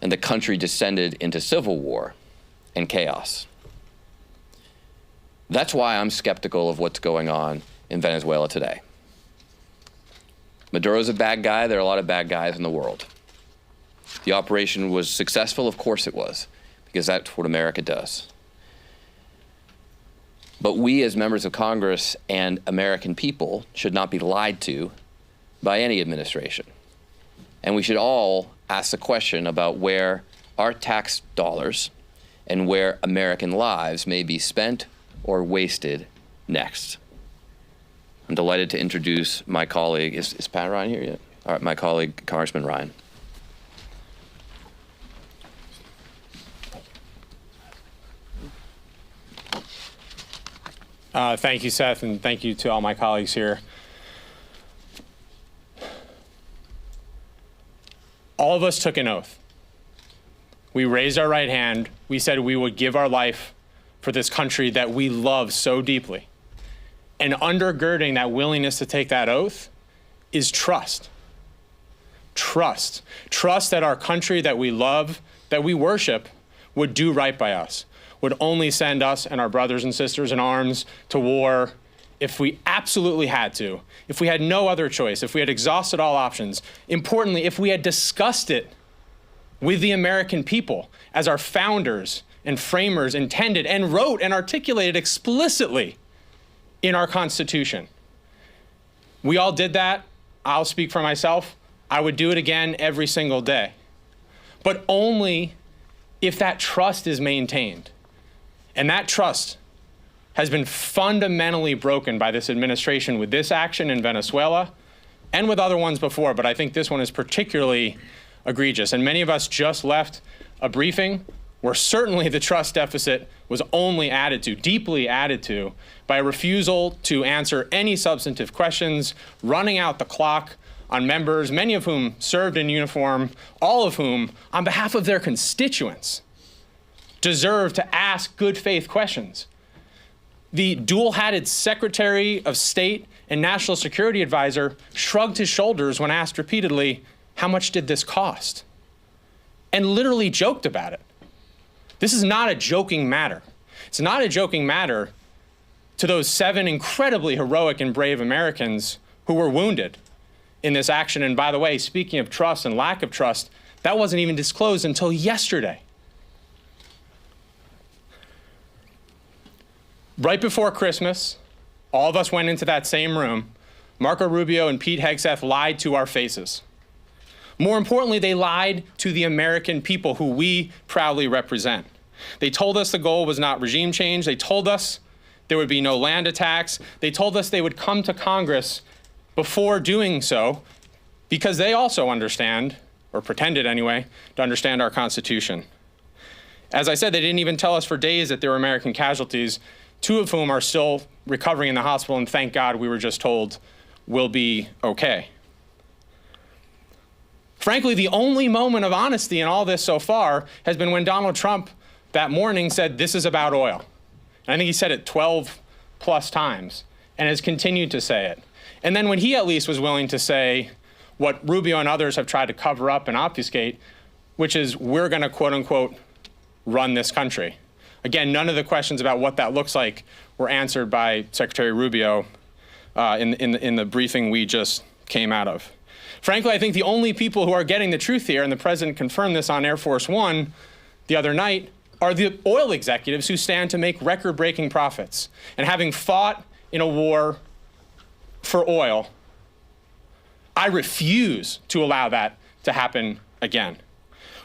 and the country descended into civil war and chaos. That's why I'm skeptical of what's going on in Venezuela today. Maduro's a bad guy. There are a lot of bad guys in the world. The operation was successful, of course it was, because that's what America does. But we as members of Congress and American people should not be lied to by any administration. And we should all ask the question about where our tax dollars and where American lives may be spent or wasted next. I'm delighted to introduce my colleague. Is Pat Ryan here yet? All right, my colleague, Congressman Ryan. Thank you, Seth, and thank you to all my colleagues here. All of us took an oath. We raised our right hand. We said we would give our life for this country that we love so deeply. And undergirding that willingness to take that oath is trust. Trust. Trust that our country that we love, that we worship, would do right by us, would only send us and our brothers and sisters in arms to war if we absolutely had to, if we had no other choice, if we had exhausted all options. Importantly, if we had discussed it with the American people as our founders and framers intended and wrote and articulated explicitly in our Constitution. We all did that. I'll speak for myself. I would do it again every single day. But only if that trust is maintained. And that trust has been fundamentally broken by this administration with this action in Venezuela and with other ones before, but I think this one is particularly egregious. And many of us just left a briefing where certainly the trust deficit was only added to, deeply added to, by a refusal to answer any substantive questions, running out the clock on members, many of whom served in uniform, all of whom, on behalf of their constituents, deserve to ask good faith questions. The dual-hatted Secretary of State and National Security Advisor shrugged his shoulders when asked repeatedly, how much did this cost? And literally joked about it. This is not a joking matter. It's not a joking matter to those 7 incredibly heroic and brave Americans who were wounded in this action. And by the way, speaking of trust and lack of trust, that wasn't even disclosed until yesterday. Right before Christmas, all of us went into that same room. Marco Rubio and Pete Hegseth lied to our faces. More importantly, they lied to the American people who we proudly represent. They told us the goal was not regime change. They told us there would be no land attacks. They told us they would come to Congress before doing so because they also understand, or pretended anyway, to understand our Constitution. As I said, they didn't even tell us for days that there were American casualties, 2 of whom are still recovering in the hospital, and thank God we were just told we'll be okay. Frankly, the only moment of honesty in all this so far has been when Donald Trump that morning said, this is about oil. And I think he said it 12 plus times and has continued to say it. And then when he at least was willing to say what Rubio and others have tried to cover up and obfuscate, which is we're going to quote unquote run this country. Again, none of the questions about what that looks like were answered by Secretary Rubio in the briefing we just came out of. Frankly, I think the only people who are getting the truth here, and the president confirmed this on Air Force One the other night, are the oil executives who stand to make record-breaking profits. And having fought in a war for oil, I refuse to allow that to happen again.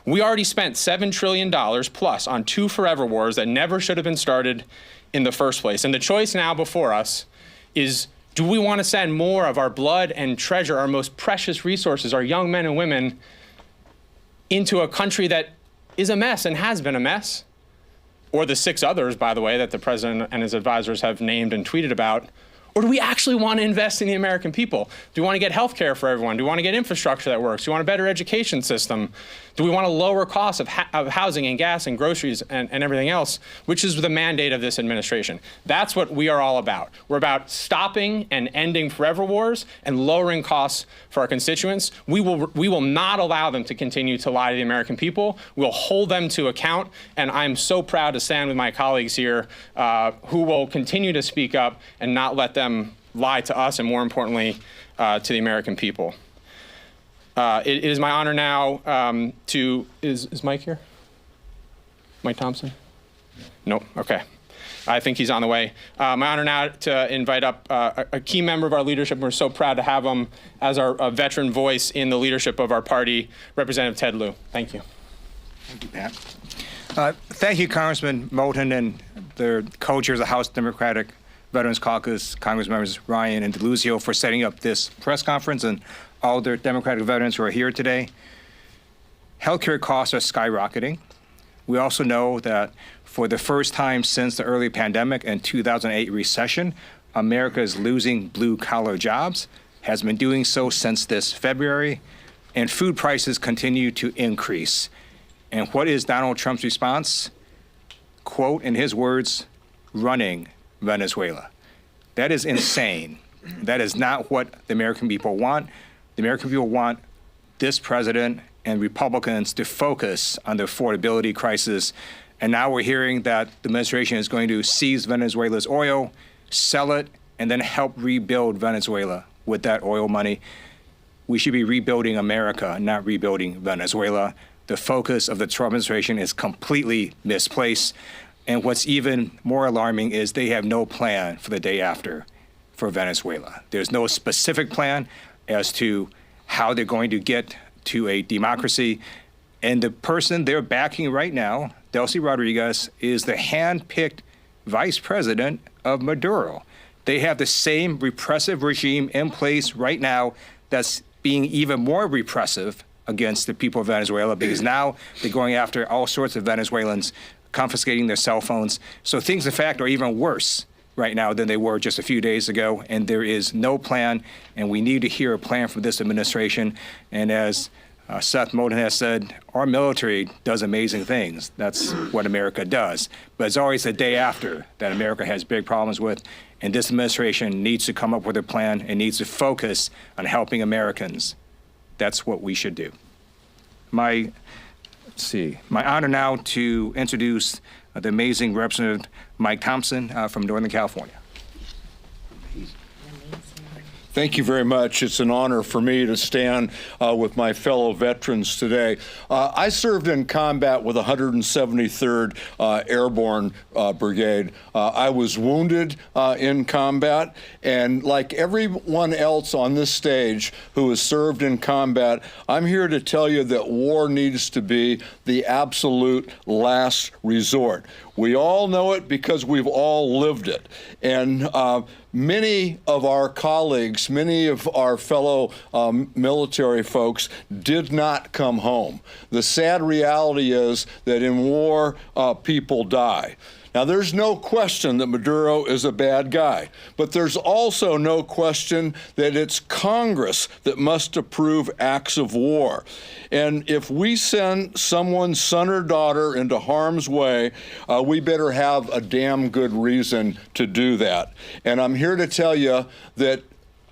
We already spent $7 trillion plus on 2 forever wars that never should have been started in the first place. And the choice now before us is, do we want to send more of our blood and treasure, our most precious resources, our young men and women, into a country that is a mess and has been a mess? Or the 6 others, by the way, that the president and his advisors have named and tweeted about? Or do we actually want to invest in the American people? Do we want to get health care for everyone? Do we want to get infrastructure that works? Do we want a better education system? Do we want to lower costs of housing and gas and groceries and everything else, which is the mandate of this administration? That's what we are all about. We're about stopping and ending forever wars and lowering costs for our constituents. We will not allow them to continue to lie to the American people. We'll hold them to account, and I'm so proud to stand with my colleagues here who will continue to speak up and not let them lie to us and, more importantly, to the American people. It is my honor now is Mike here? Mike Thompson? Nope, okay. I think he's on the way. My honor now to invite up a key member of our leadership. We're so proud to have him as our veteran voice in the leadership of our party, Representative Ted Lieu. Thank you. Thank you, Pat. Thank you, Congressman Moulton and the co-chairs of the House Democratic Veterans Caucus, Congress members Ryan and DeLuzio, for setting up this press conference, and all the Democratic veterans who are here today. Healthcare costs are skyrocketing. We also know that for the first time since the early pandemic and 2008 recession, America is losing blue-collar jobs, has been doing so since this February, and food prices continue to increase. And what is Donald Trump's response? Quote, in his words, running Venezuela. That is insane. That is not what the American people want. The American people want this president and Republicans to focus on the affordability crisis. And now we're hearing that the administration is going to seize Venezuela's oil, sell it, and then help rebuild Venezuela with that oil money. We should be rebuilding America, not rebuilding Venezuela. The focus of the Trump administration is completely misplaced. And what's even more alarming is they have no plan for the day after for Venezuela. There's no specific plan as to how they're going to get to a democracy. And the person they're backing right now, Delcy Rodriguez, is the hand-picked vice president of Maduro. They have the same repressive regime in place right now that's being even more repressive against the people of Venezuela, because now they're going after all sorts of Venezuelans, confiscating their cell phones. So things, in fact, are even worse right now than they were just a few days ago, and there is no plan, and we need to hear a plan from this administration. And as Seth Moulton has said, our military does amazing things. That's what America does. But it's always the day after that America has big problems with, and this administration needs to come up with a plan and needs to focus on helping Americans. That's what we should do. My honor now to introduce the amazing Representative Mike Thompson from Northern California. Thank you very much. It's an honor for me to stand with my fellow veterans today. I served in combat with 173rd Airborne Brigade. I was wounded in combat, and like everyone else on this stage who has served in combat, I'm here to tell you that war needs to be the absolute last resort. We all know it because we've all lived it. And many of our colleagues, many of our fellow military folks did not come home. The sad reality is that in war, people die. Now, there's no question that Maduro is a bad guy, but there's also no question that it's Congress that must approve acts of war. And if we send someone's son or daughter into harm's way, we better have a damn good reason to do that. And I'm here to tell you that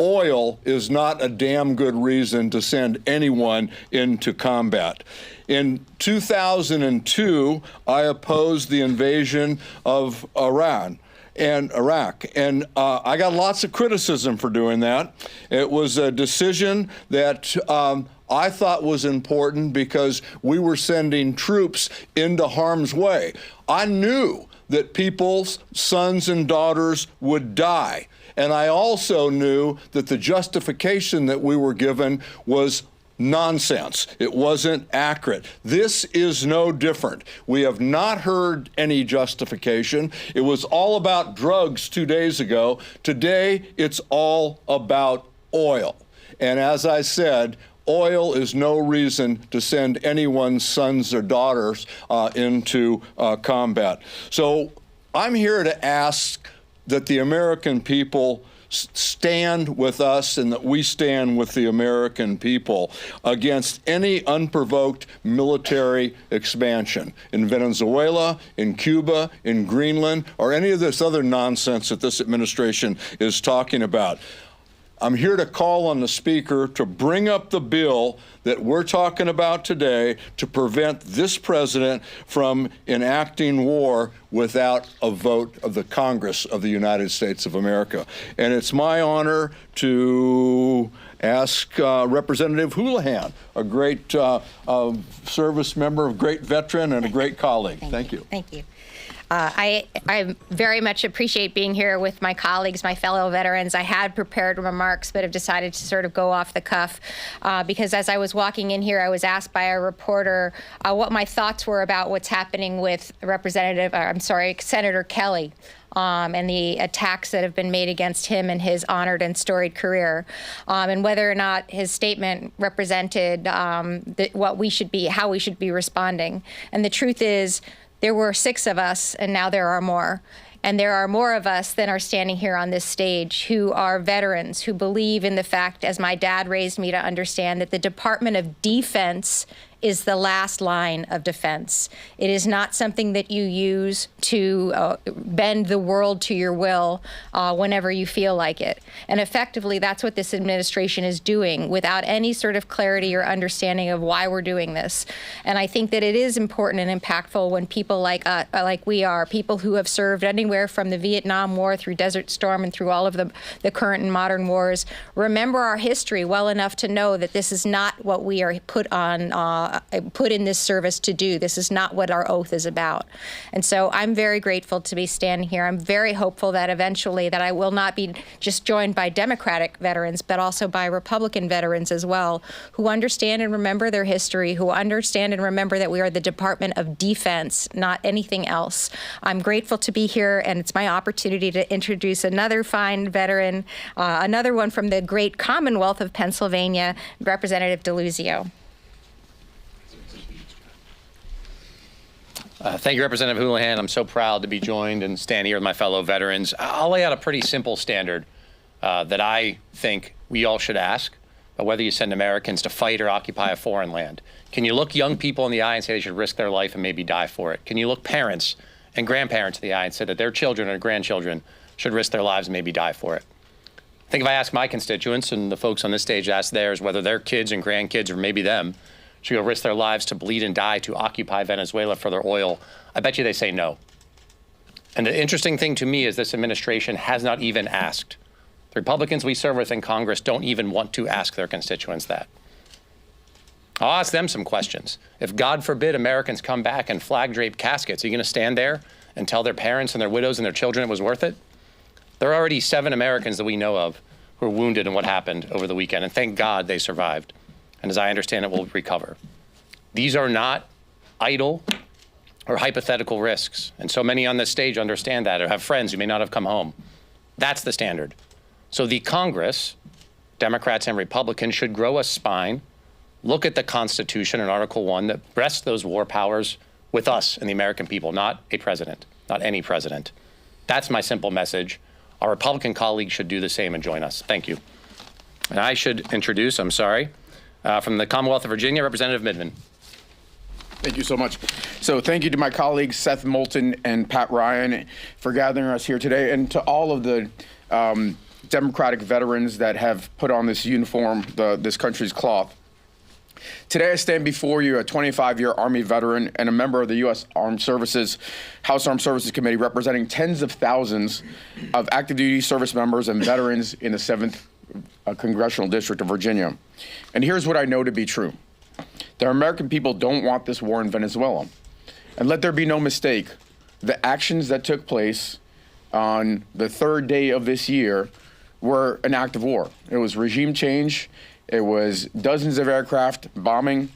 oil is not a damn good reason to send anyone into combat. In 2002, I opposed the invasion of Iraq, and I got lots of criticism for doing that. It was a decision that I thought was important because we were sending troops into harm's way. I knew that people's sons and daughters would die. And I also knew that the justification that we were given was nonsense. It wasn't accurate. This is no different. We have not heard any justification. It was all about drugs 2 days ago. Today, it's all about oil. And as I said, oil is no reason to send anyone's sons or daughters into combat. So I'm here to ask that the American people stand with us and that we stand with the American people against any unprovoked military expansion in Venezuela, in Cuba, in Greenland, or any of this other nonsense that this administration is talking about. I'm here to call on the Speaker to bring up the bill that we're talking about today to prevent this president from enacting war without a vote of the Congress of the United States of America. And it's my honor to ask Representative Houlihan, a great service member, a great veteran, and a great colleague. Thank you. Thank you. I very much appreciate being here with my colleagues, my fellow veterans. I had prepared remarks, but have decided to sort of go off the cuff because as I was walking in here, I was asked by a reporter what my thoughts were about what's happening with Senator Kelly. And the attacks that have been made against him and his honored and storied career, and whether or not his statement represented how we should be responding. And the truth is, there were 6 of us, and now there are more. And there are more of us than are standing here on this stage who are veterans, who believe in the fact, as my dad raised me to understand, that the Department of Defense is the last line of defense. It is not something that you use to bend the world to your will whenever you feel like it. And effectively, that's what this administration is doing without any sort of clarity or understanding of why we're doing this. And I think that it is important and impactful when people like we are, people who have served anywhere from the Vietnam War through Desert Storm and through all of the current and modern wars, remember our history well enough to know that this is not what we are put in this service to do. This is not what our oath is about. And so I'm very grateful to be standing here. I'm very hopeful that eventually that I will not be just joined by Democratic veterans, but also by Republican veterans as well, who understand and remember their history, who understand and remember that we are the Department of Defense, not anything else. I'm grateful to be here, and it's my opportunity to introduce another fine veteran, another one from the great Commonwealth of Pennsylvania, Representative DeLuzio. Thank you, Representative Houlihan. I'm so proud to be joined and stand here with my fellow veterans. I'll lay out a pretty simple standard that I think we all should ask about whether you send Americans to fight or occupy a foreign land. Can you look young people in the eye and say they should risk their life and maybe die for it? Can you look parents and grandparents in the eye and say that their children or grandchildren should risk their lives and maybe die for it? I think if I ask my constituents and the folks on this stage ask theirs whether their kids and grandkids or maybe them should go risk their lives to bleed and die to occupy Venezuela for their oil, I bet you they say no. And the interesting thing to me is this administration has not even asked. The Republicans we serve with in Congress don't even want to ask their constituents that. I'll ask them some questions. If, God forbid, Americans come back and flag-drape caskets, are you going to stand there and tell their parents and their widows and their children it was worth it? There are already 7 Americans that we know of who were wounded in what happened over the weekend, and thank God they survived. And as I understand it, will recover. These are not idle or hypothetical risks. And so many on this stage understand that or have friends who may not have come home. That's the standard. So the Congress, Democrats and Republicans, should grow a spine, look at the Constitution and Article 1 that rests those war powers with us and the American people, not a president, not any president. That's my simple message. Our Republican colleagues should do the same and join us. Thank you. And I should introduce, from the Commonwealth of Virginia, Representative Midman. Thank you so much. So thank you to my colleagues, Seth Moulton and Pat Ryan, for gathering us here today, and to all of the Democratic veterans that have put on this uniform, this country's cloth. Today I stand before you, a 25-year Army veteran and a member of the U.S. Armed Services, House Armed Services Committee, representing tens of thousands of active duty service members and veterans in the 7th Congressional District of Virginia. And here's what I know to be true. The American people don't want this war in Venezuela. And let there be no mistake, the actions that took place on the 3rd day of this year were an act of war. It was regime change, it was dozens of aircraft bombing,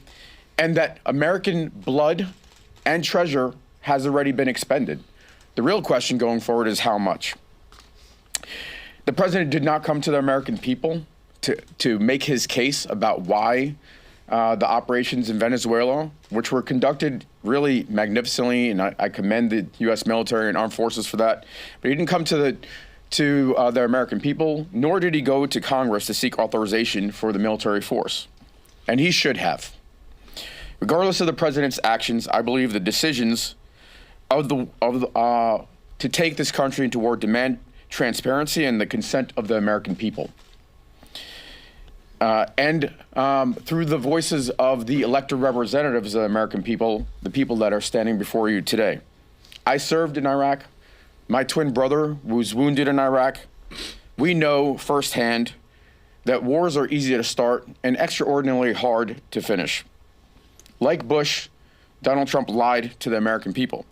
and that American blood and treasure has already been expended. The real question going forward is how much. The president did not come to the American people to make his case about why the operations in Venezuela, which were conducted really magnificently, and I commend the U.S. military and armed forces for that. But he didn't come to to the American people, nor did he go to Congress to seek authorization for the military force. And he should have. Regardless of the president's actions, I believe the decisions to take this country into war demand transparency and the consent of the American people. And through the voices of the elected representatives of the American people, the people that are standing before you today. I served in Iraq. My twin brother was wounded in Iraq. We know firsthand that wars are easy to start and extraordinarily hard to finish. Like Bush, Donald Trump lied to the American people.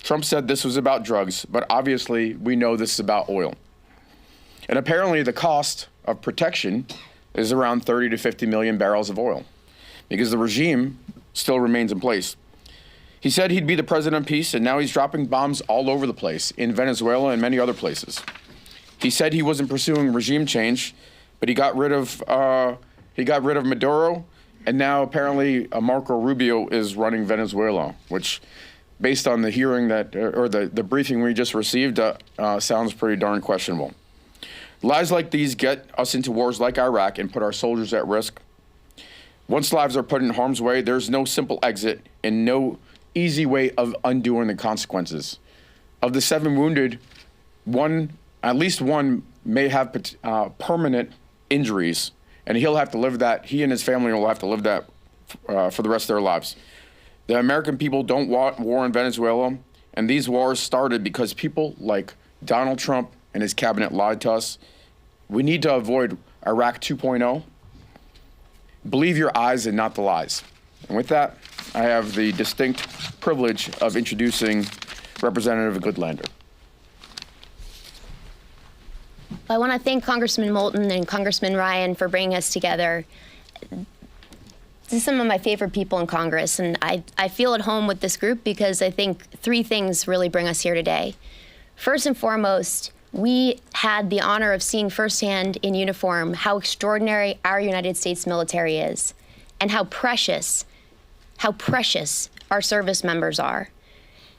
Trump said this was about drugs, but obviously we know this is about oil. And apparently the cost of protection is around 30 to 50 million barrels of oil because the regime still remains in place. He said he'd be the president of peace, and now he's dropping bombs all over the place in Venezuela and many other places. He said he wasn't pursuing regime change, but he got rid of Maduro, and now apparently Marco Rubio is running Venezuela, which, based on the hearing the briefing we just received, sounds pretty darn questionable. Lies like these get us into wars like Iraq and put our soldiers at risk. Once lives are put in harm's way, there's no simple exit and no easy way of undoing the consequences. Of the 7 wounded, at least one may have permanent injuries, and he'll have to live that. He and his family will have to live that for the rest of their lives. The American people don't want war in Venezuela, and these wars started because people like Donald Trump and his cabinet lied to us. We need to avoid Iraq 2.0. Believe your eyes and not the lies. And with that, I have the distinct privilege of introducing Representative Goodlander. I want to thank Congressman Moulton and Congressman Ryan for bringing us together. This is some of my favorite people in Congress, and I feel at home with this group because I think 3 things really bring us here today. First and foremost, we had the honor of seeing firsthand in uniform how extraordinary our United States military is and how precious our service members are.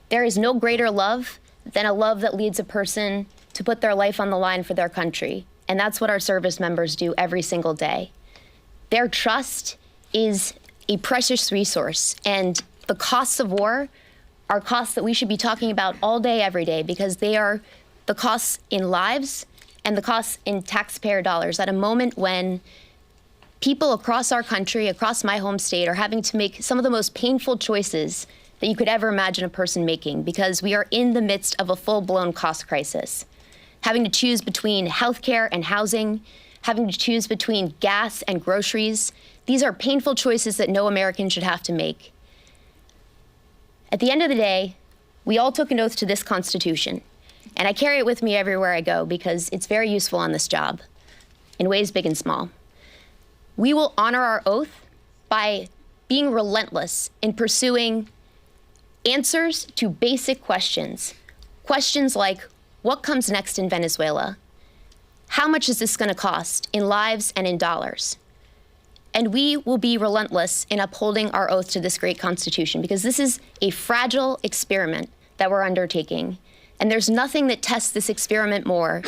There is no greater love than a love that leads a person to put their life on the line for their country. And that's what our service members do every single day. Their trust is a precious resource, and the costs of war are costs that we should be talking about all day, every day, because they are the costs in lives and the costs in taxpayer dollars at a moment when people across our country, across my home state, are having to make some of the most painful choices that you could ever imagine a person making, because we are in the midst of a full-blown cost crisis. Having to choose between healthcare and housing, having to choose between gas and groceries. These are painful choices that no American should have to make. At the end of the day, we all took an oath to this Constitution, and I carry it with me everywhere I go because it's very useful on this job, in ways big and small. We will honor our oath by being relentless in pursuing answers to basic questions. Questions like, what comes next in Venezuela? How much is this going to cost in lives and in dollars? And we will be relentless in upholding our oath to this great Constitution, because this is a fragile experiment that we're undertaking. And there's nothing that tests this experiment more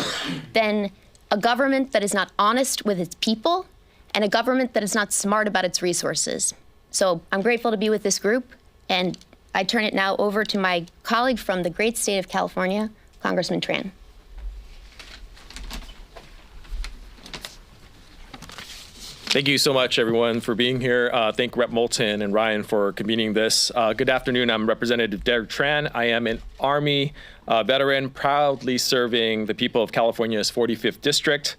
than a government that is not honest with its people and a government that is not smart about its resources. So I'm grateful to be with this group, and I turn it now over to my colleague from the great state of California, Congressman Tran. Thank you so much, everyone, for being here. Thank Rep. Moulton and Ryan for convening this. Good afternoon. I'm Representative Derek Tran. I am an Army veteran, proudly serving the people of California's 45th District.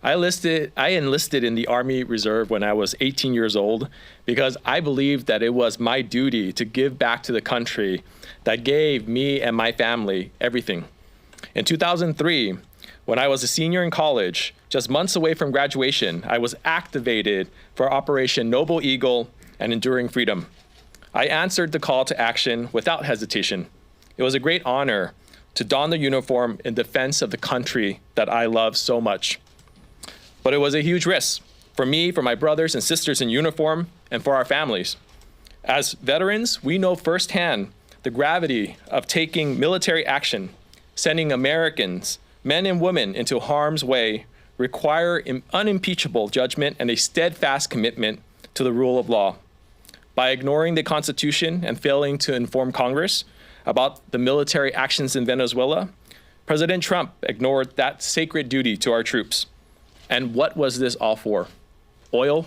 I enlisted in the Army Reserve when I was 18 years old because I believed that it was my duty to give back to the country that gave me and my family everything. In 2003, when I was a senior in college, just months away from graduation, I was activated for Operation Noble Eagle and Enduring Freedom. I answered the call to action without hesitation. It was a great honor to don the uniform in defense of the country that I love so much. But it was a huge risk for me, for my brothers and sisters in uniform, and for our families. As veterans, we know firsthand the gravity of taking military action, sending Americans men and women into harm's way require unimpeachable judgment and a steadfast commitment to the rule of law. By ignoring the Constitution and failing to inform Congress about the military actions in Venezuela, President Trump ignored that sacred duty to our troops. And what was this all for? Oil?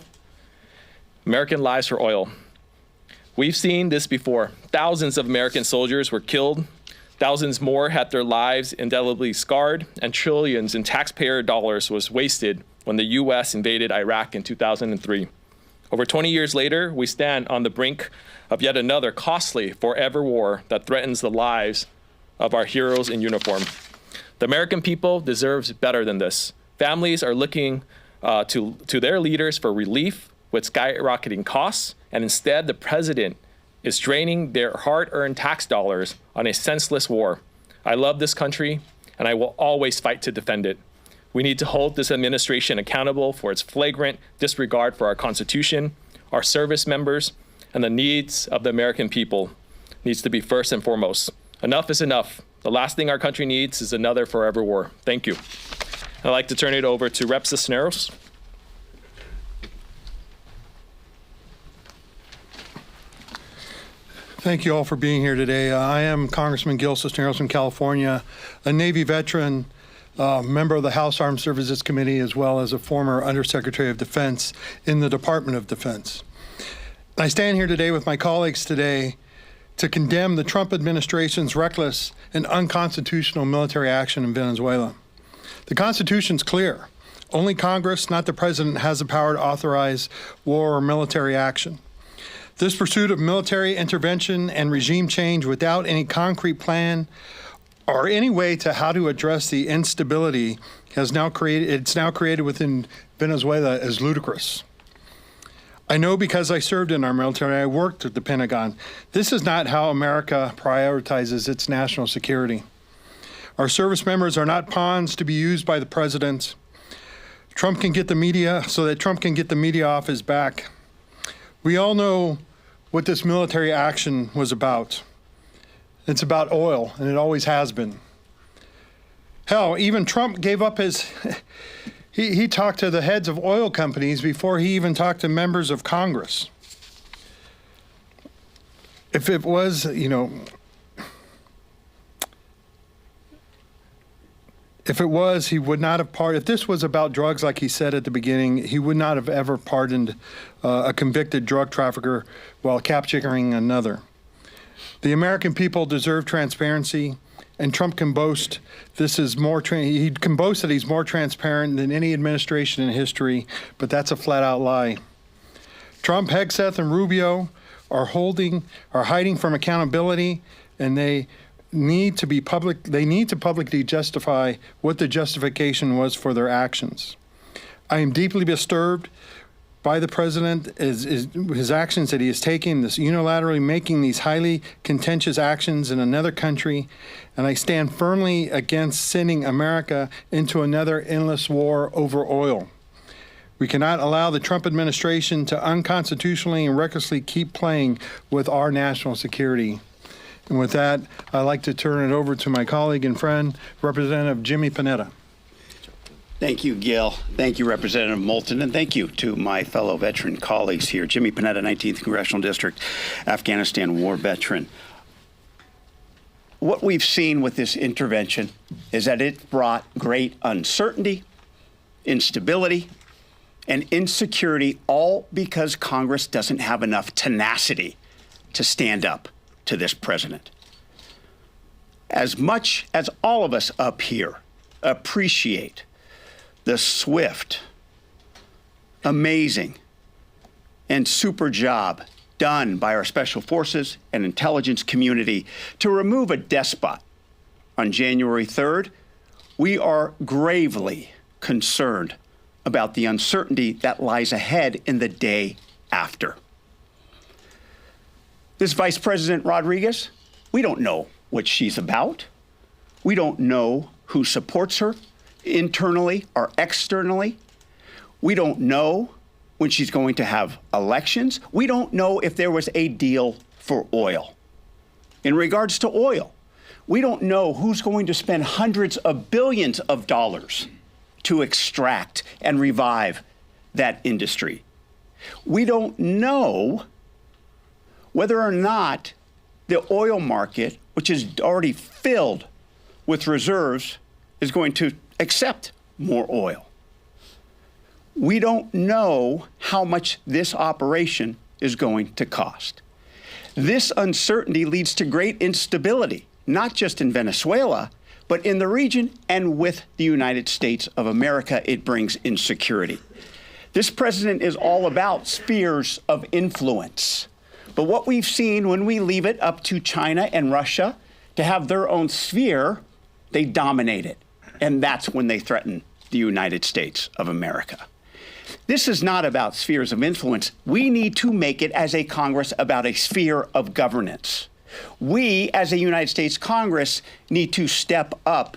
American lives for oil. We've seen this before. Thousands of American soldiers were killed, thousands more had their lives indelibly scarred, and trillions in taxpayer dollars was wasted when the U.S. invaded Iraq in 2003. Over 20 years later, we stand on the brink of yet another costly forever war that threatens the lives of our heroes in uniform. The American people deserves better than this. Families are looking to their leaders for relief with skyrocketing costs, and instead the president is draining their hard-earned tax dollars on a senseless war. I love this country, and I will always fight to defend it. We need to hold this administration accountable for its flagrant disregard for our Constitution, our service members, and the needs of the American people needs to be first and foremost. Enough is enough. The last thing our country needs is another forever war. Thank you. I'd like to turn it over to Rep. Cisneros. Thank you all for being here today. I am Congressman Gil Cisneros from California, a Navy veteran, member of the House Armed Services Committee, as well as a former Undersecretary of Defense in the Department of Defense. I stand here today with my colleagues today to condemn the Trump administration's reckless and unconstitutional military action in Venezuela. The Constitution's clear. Only Congress, not the President, has the power to authorize war or military action. This pursuit of military intervention and regime change without any concrete plan or any way to how to address the instability it's now created within Venezuela is ludicrous. I know because I served in our military, I worked at the Pentagon. This is not how America prioritizes its national security. Our service members are not pawns to be used by the president. Trump can get the media so that Trump can get the media off his back. We all know what this military action was about. It's about oil, and it always has been. Hell, even Trump gave up his, he talked to the heads of oil companies before he even talked to members of Congress. If it was, he would not have pardoned. If this was about drugs, like he said at the beginning, he would not have ever pardoned a convicted drug trafficker while capturing another. The American people deserve transparency, and Trump can boast he can boast that he's more transparent than any administration in history, but that's a flat-out lie. Trump, Hegseth, and Rubio are hiding from accountability, and they need to publicly justify what the justification was for their actions. I am deeply disturbed by the president, his actions that he is taking, this unilaterally making these highly contentious actions in another country, and I stand firmly against sending America into another endless war over oil. We cannot allow the Trump administration to unconstitutionally and recklessly keep playing with our national security. And with that, I'd like to turn it over to my colleague and friend, Representative Jimmy Panetta. Thank you, Gil. Thank you, Representative Moulton, and thank you to my fellow veteran colleagues here. Jimmy Panetta, 19th Congressional District, Afghanistan war veteran. What we've seen with this intervention is that it brought great uncertainty, instability, and insecurity, all because Congress doesn't have enough tenacity to stand up to this president. As much as all of us up here appreciate the swift, amazing, and super job done by our special forces and intelligence community to remove a despot on January 3rd, we are gravely concerned about the uncertainty that lies ahead in the day after. This Vice President Rodriguez, we don't know what she's about. We don't know who supports her internally or externally. We don't know when she's going to have elections. We don't know if there was a deal for oil. In regards to oil, We don't know who's going to spend hundreds of billions of dollars to extract and revive that industry. We don't know whether or not the oil market, which is already filled with reserves, is going to accept more oil. We don't know how much this operation is going to cost. This uncertainty leads to great instability, not just in Venezuela, but in the region and with the United States of America. It brings insecurity. This president is all about spheres of influence. But what we've seen when we leave it up to China and Russia to have their own sphere, they dominate it. And that's when they threaten the United States of America. This is not about spheres of influence. We need to make it as a Congress about a sphere of governance. We, as a United States Congress, need to step up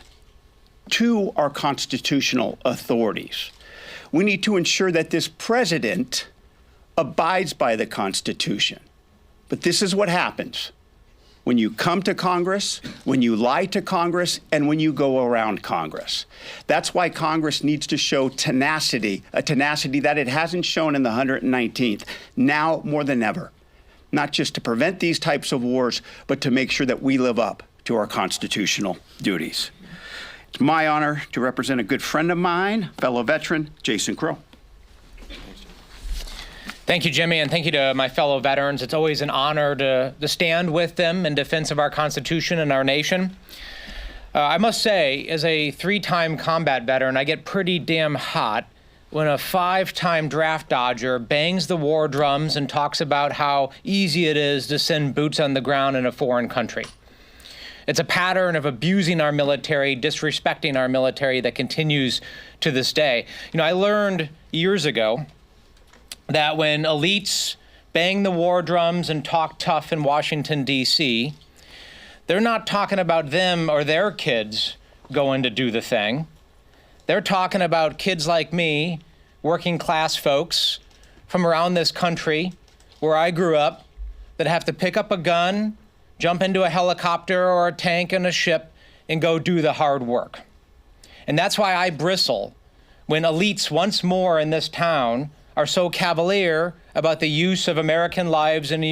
to our constitutional authorities. We need to ensure that this president abides by the Constitution. But this is what happens when you come to Congress, when you lie to Congress, and when you go around Congress. That's why Congress needs to show tenacity, a tenacity that it hasn't shown in the 119th, now more than ever. Not just to prevent these types of wars, but to make sure that we live up to our constitutional duties. It's my honor to represent a good friend of mine, fellow veteran, Jason Crow. Thank you, Jimmy, and thank you to my fellow veterans. It's always an honor to stand with them in defense of our Constitution and our nation. I must say, as a 3-time combat veteran, I get pretty damn hot when a 5-time draft dodger bangs the war drums and talks about how easy it is to send boots on the ground in a foreign country. It's a pattern of abusing our military, disrespecting our military that continues to this day. You know, I learned years ago that when elites bang the war drums and talk tough in Washington, D.C., they're not talking about them or their kids going to do the thing. They're talking about kids like me, working class folks from around this country where I grew up that have to pick up a gun, jump into a helicopter or a tank and a ship and go do the hard work. And that's why I bristle when elites once more in this town are so cavalier about the use of American lives and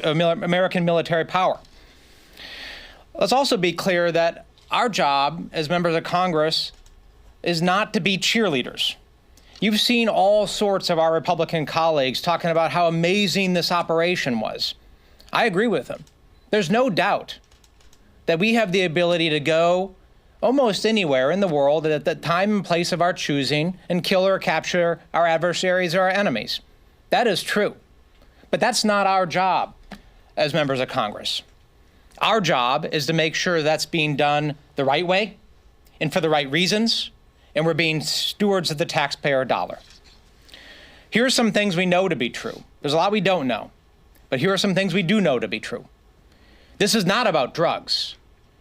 American military power. Let's also be clear that our job as members of Congress is not to be cheerleaders. You've seen all sorts of our Republican colleagues talking about how amazing this operation was. I agree with them. There's no doubt that we have the ability to go almost anywhere in the world at the time and place of our choosing and kill or capture our adversaries or our enemies. That is true. But that's not our job as members of Congress. Our job is to make sure that's being done the right way and for the right reasons, and we're being stewards of the taxpayer dollar. Here are some things we know to be true. There's a lot we don't know, but here are some things we do know to be true. This is not about drugs,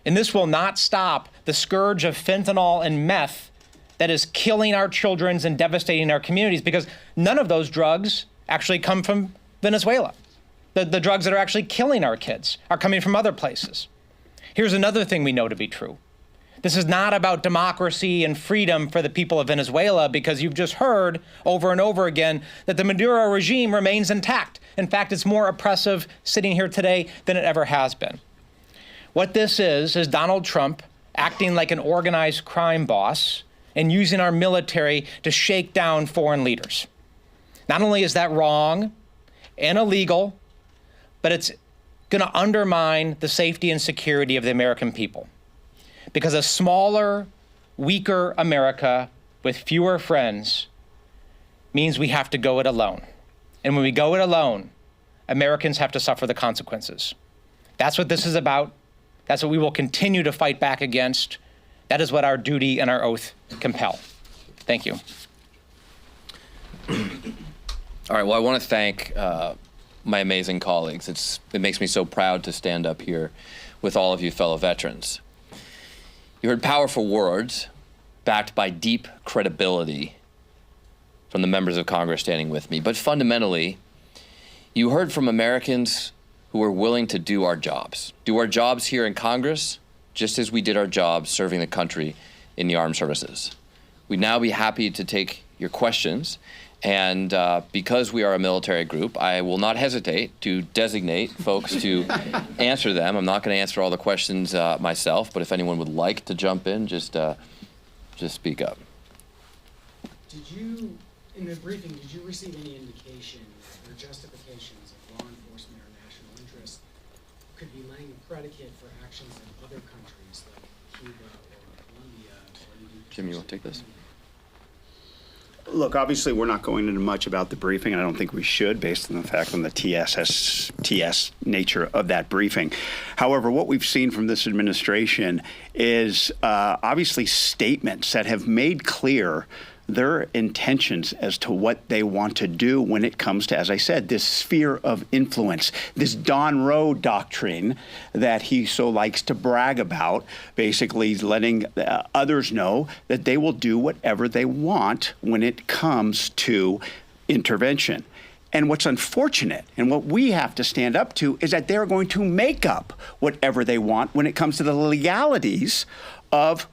and this will not stop the scourge of fentanyl and meth that is killing our children and devastating our communities, because none of those drugs actually come from Venezuela. The drugs that are actually killing our kids are coming from other places. Here's another thing we know to be true. This is not about democracy and freedom for the people of Venezuela, because you've just heard over and over again that the Maduro regime remains intact. In fact, it's more oppressive sitting here today than it ever has been. What this is Donald Trump acting like an organized crime boss and using our military to shake down foreign leaders. Not only is that wrong and illegal, but it's going to undermine the safety and security of the American people. Because a smaller, weaker America with fewer friends means we have to go it alone. And when we go it alone, Americans have to suffer the consequences. That's what this is about. That's what we will continue to fight back against. That is what our duty and our oath compel. Thank you. All right, well, I want to thank my amazing colleagues. It makes me so proud to stand up here with all of you fellow veterans. You heard powerful words backed by deep credibility from the members of Congress standing with me. But fundamentally, you heard from Americans who are willing to do our jobs here in Congress, just as we did our jobs serving the country in the armed services. We'd now be happy to take your questions. And because we are a military group, I will not hesitate to designate folks to answer them. I'm not going to answer all the questions myself, but if anyone would like to jump in, just speak up. Did you, in the briefing, did you receive any indication or justifications of law enforcement or national interest could be laying a predicate for actions in other countries like Cuba or Colombia or even Jim, you want to take this? Look, obviously, we're not going into much about the briefing, and I don't think we should, based on the fact on the TS nature of that briefing. However, what we've seen from this administration is obviously statements that have made clear their intentions as to what they want to do when it comes to, as I said, this sphere of influence, this Don Rowe doctrine that he so likes to brag about, basically letting others know that they will do whatever they want when it comes to intervention. And what's unfortunate, and what we have to stand up to, is that they're going to make up whatever they want when it comes to the legalities of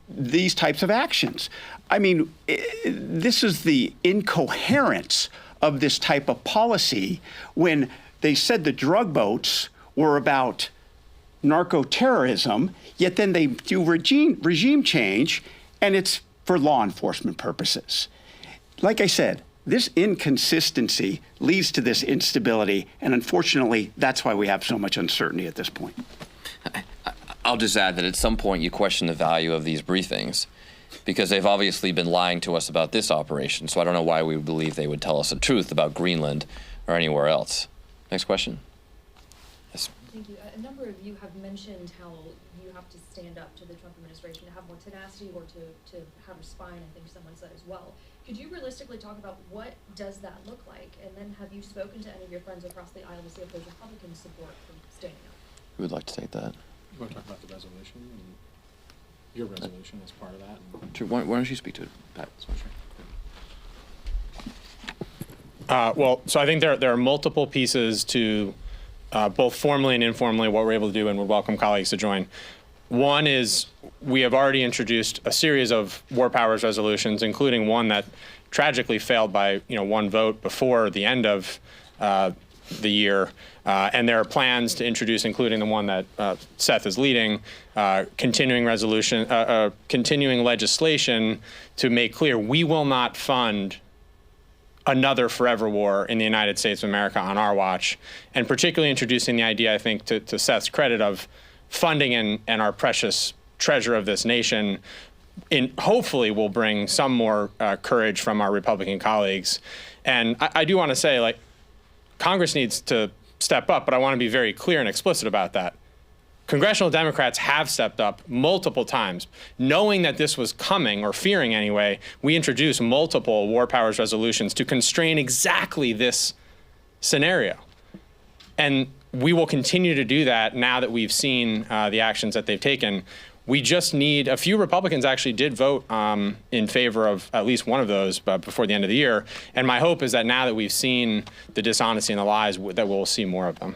these types of actions. I mean, this is the incoherence of this type of policy when they said the drug boats were about narco-terrorism, yet then they do regime change, and it's for law enforcement purposes. Like I said, this inconsistency leads to this instability, and unfortunately, that's why we have so much uncertainty at this point. I'll just add that at some point you question the value of these briefings, because they've obviously been lying to us about this operation, so I don't know why we would believe they would tell us the truth about Greenland or anywhere else. Next question. Yes. Thank you. A number of you have mentioned how you have to stand up to the Trump administration to have more tenacity or to have a spine. I think someone said as well. Could you realistically talk about what does that look like? And then have you spoken to any of your friends across the aisle to see if there's Republican support for standing up? Who would like to take that? You want to talk about the resolution and your resolution as part of that? Sure. Why don't you speak to it, Pat? Well, so I think there are multiple pieces to both formally and informally what we're able to do, and would welcome colleagues to join. One is we have already introduced a series of war powers resolutions, including one that tragically failed by one vote before the end of the year. And there are plans to introduce, including the one that Seth is leading, continuing legislation to make clear we will not fund another forever war in the United States of America on our watch, and particularly introducing the idea, I think, to Seth's credit, of funding and our precious treasure of this nation hopefully will bring some more courage from our Republican colleagues. And I do want to say, like, Congress needs to step up, but I want to be very clear and explicit about that. Congressional Democrats have stepped up multiple times. Knowing that this was coming, or fearing anyway, we introduced multiple war powers resolutions to constrain exactly this scenario. And we will continue to do that now that we've seen the actions that they've taken. We just need, a few Republicans actually did vote in favor of at least one of those before the end of the year. And my hope is that now that we've seen the dishonesty and the lies, that we'll see more of them.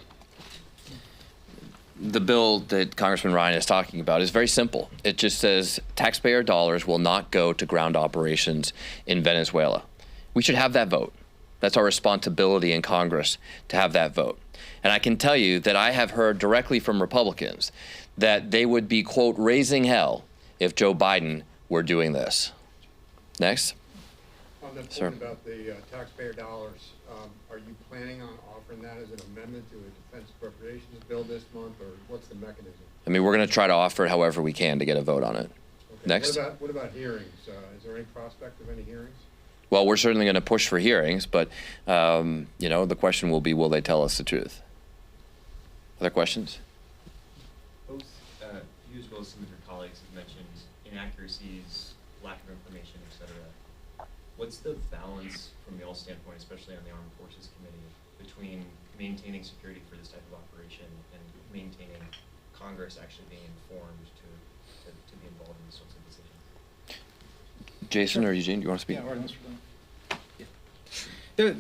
The bill that Congressman Ryan is talking about is very simple. It just says taxpayer dollars will not go to ground operations in Venezuela. We should have that vote. That's our responsibility in Congress, to have that vote. And I can tell you that I have heard directly from Republicans that they would be, quote, raising hell if Joe Biden were doing this. Next. On the Sir. point about the taxpayer dollars, are you planning on offering that as an amendment to a defense appropriations bill this month, or what's the mechanism? I mean, we're going to try to offer it however we can to get a vote on it. Okay. Next. What about hearings? Is there any prospect of any hearings? Well, we're certainly going to push for hearings, but, the question will be, will they tell us the truth? Other questions? Both you as well as some of your colleagues have mentioned inaccuracies, lack of information, et cetera. What's the balance from y'all's standpoint, especially on the Armed Forces Committee, between maintaining security for this type of operation and maintaining Congress actually being informed to be involved in these sorts of decisions? Jason or Eugene, do you want to speak? The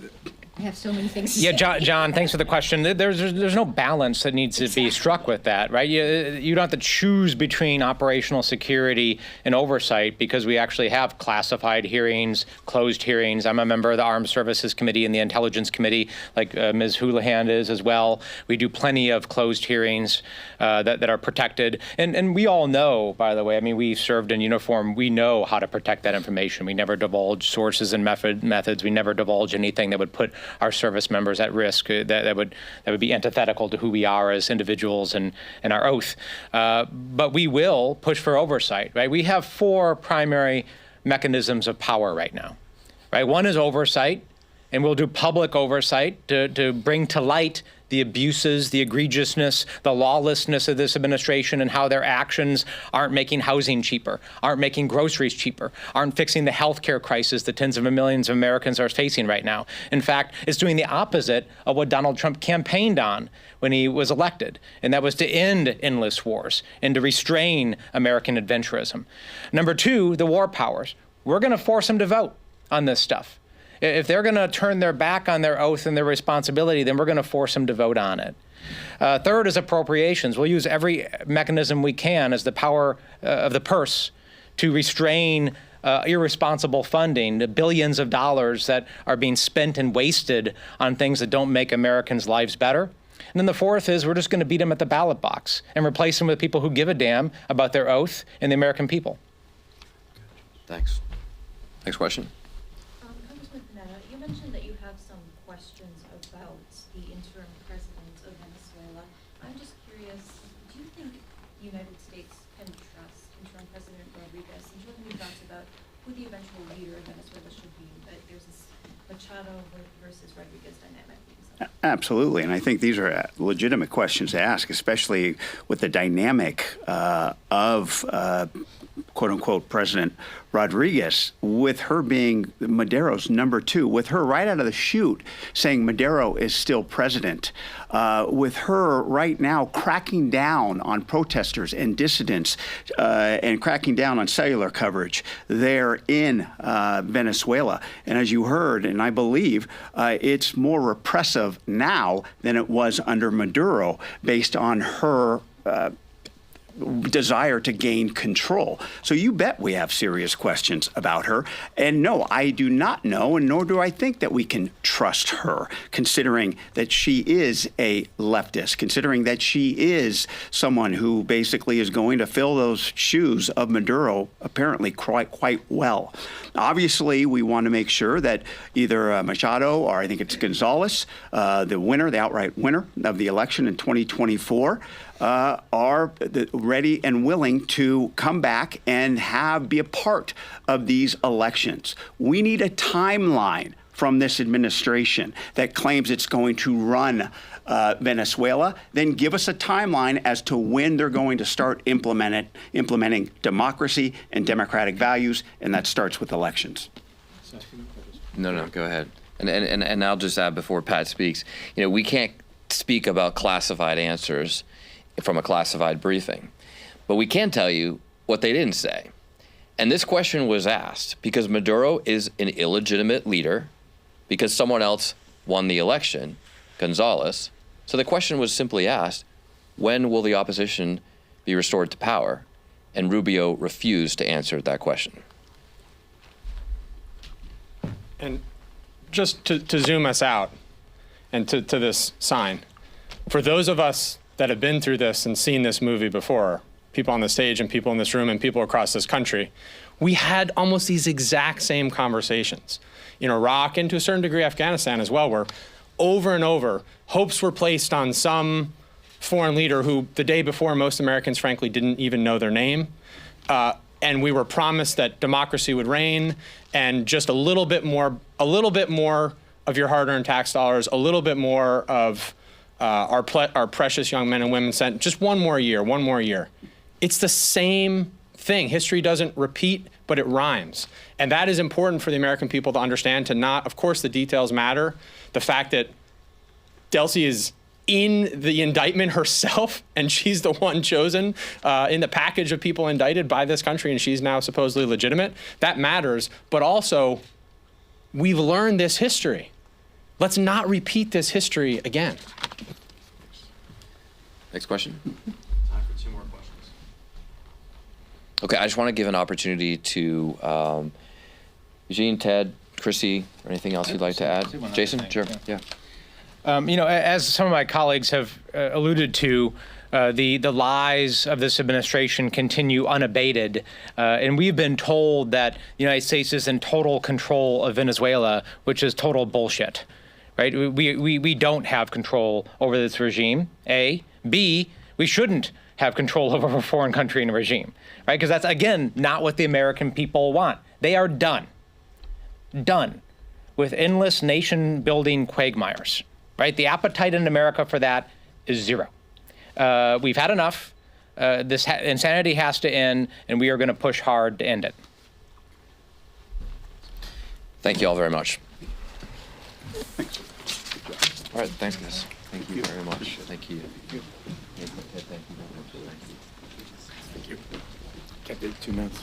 I have so many things to Yeah, say. John, thanks for the question. There's no balance that needs to be struck with that, right? You don't have to choose between operational security and oversight because we actually have classified hearings, closed hearings. I'm a member of the Armed Services Committee and the Intelligence Committee, like Ms. Houlihan is as well. We do plenty of closed hearings that are protected. And we all know, by the way, I mean, we served in uniform. We know how to protect that information. We never divulge sources and methods. We never divulge anything that would put our service members at risk, that would be antithetical to who we are as individuals and our oath. But we will push for oversight, right? We have 4 primary mechanisms of power right now, right? One is oversight, and we'll do public oversight to bring to light the abuses, the egregiousness, the lawlessness of this administration and how their actions aren't making housing cheaper, aren't making groceries cheaper, aren't fixing the healthcare crisis that tens of millions of Americans are facing right now. In fact, it's doing the opposite of what Donald Trump campaigned on when he was elected, and that was to end endless wars and to restrain American adventurism. Number 2, the war powers. We're going to force them to vote on this stuff. If they're going to turn their back on their oath and their responsibility, then we're going to force them to vote on it. Third is appropriations. We'll use every mechanism we can as the power of the purse to restrain irresponsible funding, the billions of dollars that are being spent and wasted on things that don't make Americans' lives better. And then the fourth is we're just going to beat them at the ballot box and replace them with people who give a damn about their oath and the American people. Thanks. Next question. You mentioned that you have some questions about the interim president of Venezuela. I'm just curious, do you think the United States can trust interim President Rodriguez? And you talked about who the eventual leader of Venezuela should be, but there's this Machado versus Rodriguez dynamic. Absolutely, and I think these are legitimate questions to ask, especially with the dynamic of quote-unquote President Rodriguez, with her being Maduro's number 2, with her right out of the chute saying Maduro is still president, with her right now cracking down on protesters and dissidents and cracking down on cellular coverage there in Venezuela. And as you heard, and I believe, it's more repressive now than it was under Maduro based on her desire to gain control. So you bet we have serious questions about her. And no, I do not know, and nor do I think that we can trust her, considering that she is a leftist, considering that she is someone who basically is going to fill those shoes of Maduro apparently quite well. Obviously, we want to make sure that either Machado or I think it's Gonzalez, the winner, the outright winner of the election in 2024, are ready and willing to come back and be a part of these elections. We need a timeline from this administration that claims it's going to run Venezuela. Then give us a timeline as to when they're going to start implementing democracy and democratic values, and that starts with elections. No, go ahead. And I'll just add before Pat speaks, we can't speak about classified answers from a classified briefing. But we can tell you what they didn't say. And this question was asked because Maduro is an illegitimate leader, because someone else won the election, Gonzalez. So the question was simply asked, when will the opposition be restored to power? And Rubio refused to answer that question. And just to zoom us out and to this sign, for those of us that have been through this and seen this movie before, people on the stage and people in this room and people across this country, we had almost these exact same conversations in Iraq and to a certain degree Afghanistan as well, where over and over hopes were placed on some foreign leader who the day before most Americans frankly didn't even know their name. And we were promised that democracy would reign and just a little bit more of your hard-earned tax dollars, a little bit more of our precious young men and women sent just one more year. It's the same thing. History doesn't repeat, but it rhymes. And that is important for the American people to understand, to not, of course, the details matter. The fact that Delcy is in the indictment herself, and she's the one chosen in the package of people indicted by this country, and she's now supposedly legitimate, that matters. But also, we've learned this history. Let's not repeat this history again. Next question. Time for 2 more questions. Okay, I just want to give an opportunity to Eugene, Ted, Chrissy, or anything else you'd like to add? Jason, sure, yeah. As some of my colleagues have alluded to, the lies of this administration continue unabated. And we've been told that the United States is in total control of Venezuela, which is total bullshit, right? We don't have control over this regime, A. B, we shouldn't have control over a foreign country and a regime, right? Because that's, again, not what the American people want. They are done with endless nation-building quagmires, right? The appetite in America for that is zero. We've had enough. This insanity has to end, and we are going to push hard to end it. Thank you all very much. All right, thanks, guys. Thank you very much. Thank you. Thank you. Kept it 2 minutes.